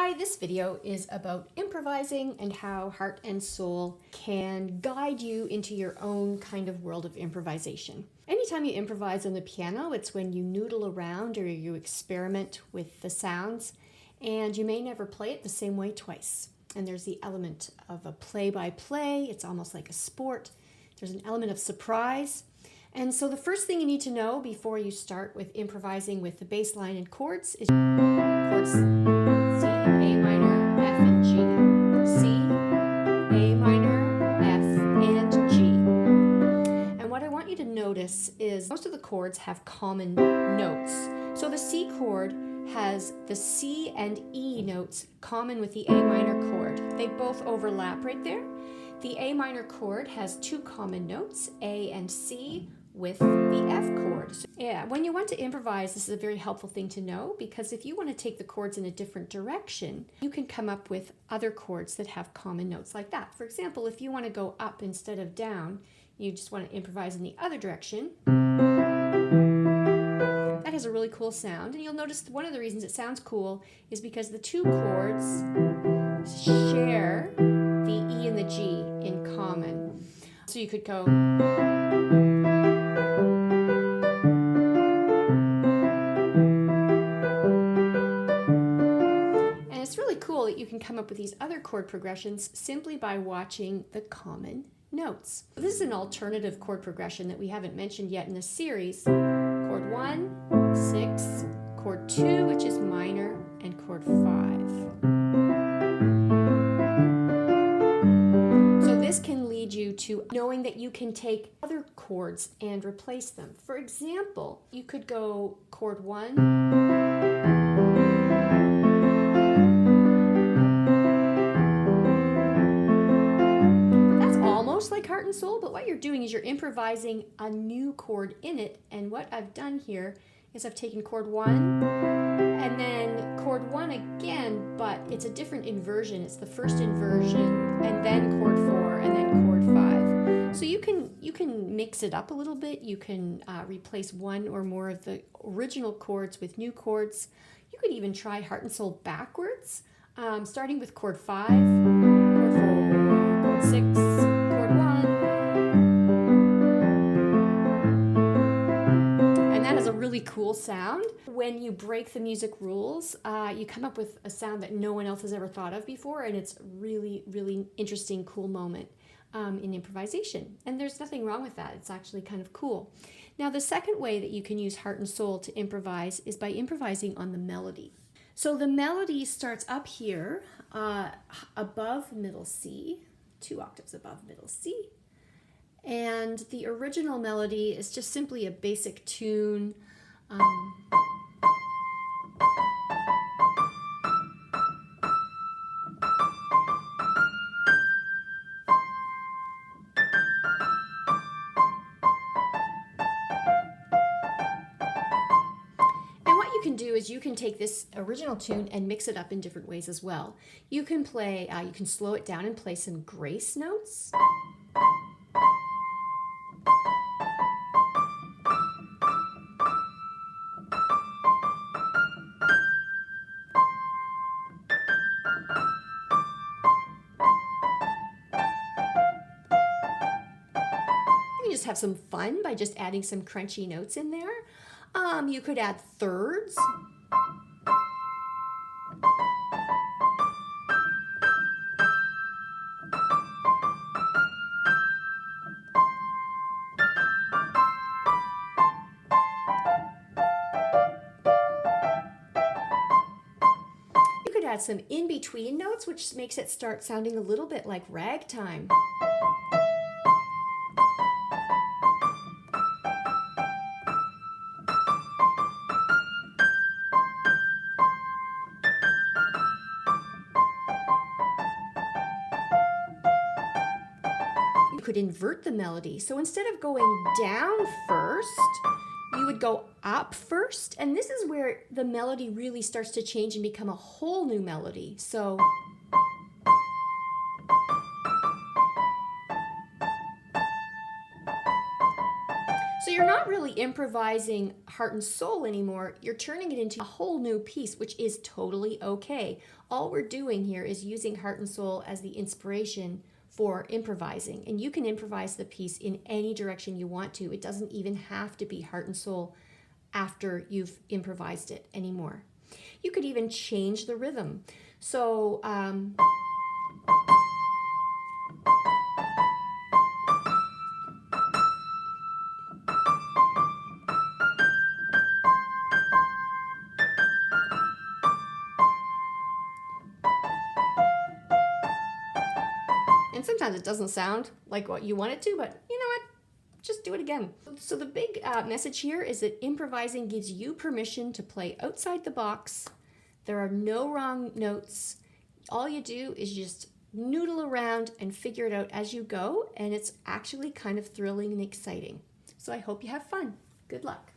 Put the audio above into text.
Hi, this video is about improvising and how heart and soul can guide you into your own kind of world of improvisation. Anytime you improvise on the piano, it's when you noodle around or you experiment with the sounds, and you may never play it the same way twice. And there's the element of a play-by-play. It's almost like a sport. There's an element of surprise. And so the first thing you need to know before you start with improvising with the bass line and chords is chords C, A minor, F, and G. C, A minor, F, and G. And what I want you to notice is most of the chords have common notes. So the C chord has the C and E notes common with the A minor chord. They both overlap right there. The A minor chord has two common notes, A and C, with the F chord. So, when you want to improvise, this is a very helpful thing to know, because if you want to take the chords in a different direction, you can come up with other chords that have common notes like that. For example, if you want to go up instead of down, you just want to improvise in the other direction. That has a really cool sound, and you'll notice one of the reasons it sounds cool is because the two chords share the E and the G in common. So you could go, and it's really cool that you can come up with these other chord progressions simply by watching the common notes. This is an alternative chord progression that we haven't mentioned yet in this series. Chord 1, 6, chord 2, which is minor, and chord 5. This can lead you to knowing that you can take other chords and replace them. For example, you could go chord 1, that's almost like heart and soul, but what you're doing is you're improvising a new chord in it, and what I've done here is I've taken chord 1 and then chord 1 again, but it's a different inversion. It's the first inversion, and then chord 4, and then chord 5. So you can mix it up a little bit. You can replace one or more of the original chords with new chords. You could even try heart and soul backwards, starting with chord 5, chord 4, chord 6, chord 1. And that has a really cool sound. When you break the music rules, you come up with a sound that no one else has ever thought of before, and it's really, really interesting, cool moment in improvisation. And there's nothing wrong with that. It's actually kind of cool. Now, the second way that you can use heart and soul to improvise is by improvising on the melody. So the melody starts up here, above middle C, 2 octaves above middle C. And the original melody is just simply a basic tune. You can do is you can take this original tune and mix it up in different ways as well. You can play, you can slow it down and play some grace notes. You can just have some fun by just adding some crunchy notes in there. You could add thirds. You could add some in-between notes, which makes it start sounding a little bit like ragtime. You could invert the melody. So instead of going down first, you would go up first. And this is where the melody really starts to change and become a whole new melody. So you're not really improvising heart and soul anymore. You're turning it into a whole new piece, which is totally okay. All we're doing here is using heart and soul as the inspiration for improvising. And you can improvise the piece in any direction you want to. It doesn't even have to be heart and soul after you've improvised it anymore. You could even change the rhythm. So, and sometimes it doesn't sound like what you want it to, but you know what? Just do it again. So the big message here is that improvising gives you permission to play outside the box. There are no wrong notes. All you do is just noodle around and figure it out as you go, and it's actually kind of thrilling and exciting. So I hope you have fun. Good luck.